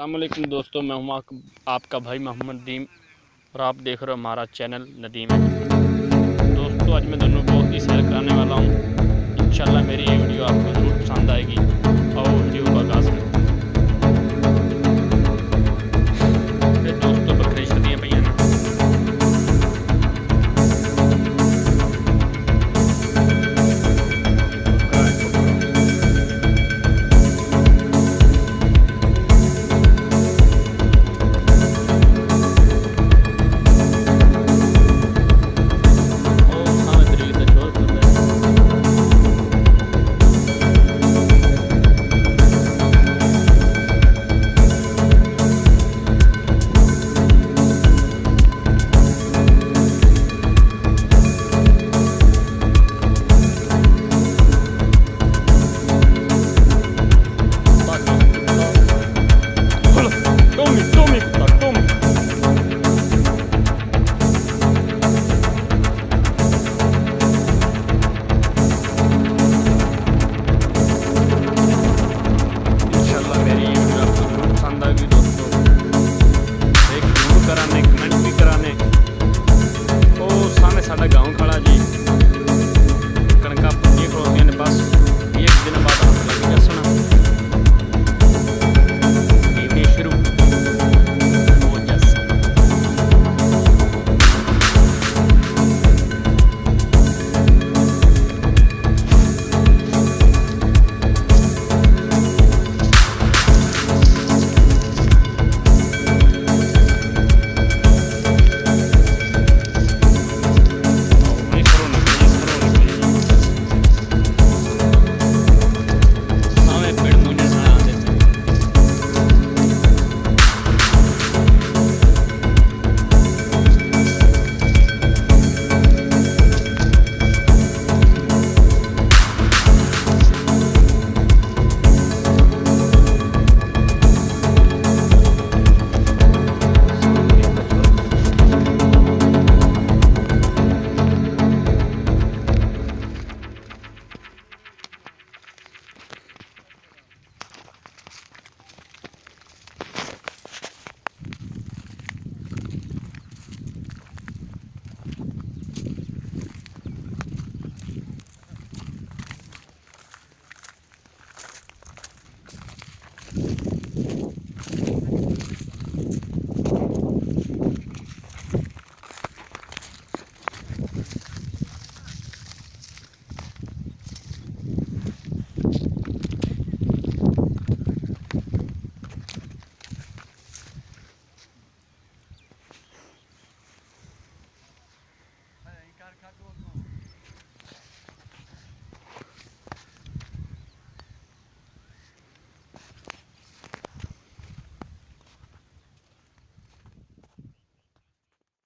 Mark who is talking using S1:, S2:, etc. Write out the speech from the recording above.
S1: अस्सलामुअलैकुम दोस्तों, मैं हूं आपका भाई मोहम्मद दीम और आप देख रहे हो हमारा चैनल नदीम है। दोस्तों, आज मैं दोनों बहुत ही सैर कराने वाला हूं। इंशाल्लाह मेरी ये वीडियो आपको ज़रूर पसंद आएगी और वीडियो का आगाज़ करते हैं। दोस्तों, बकरी शादियाँ पई ने साडा गाँव खड़ा जी कणका पुंजी खड़ोतियां ने बस एक दिन बाद हम लग जसना इवनी शुरू हो जस।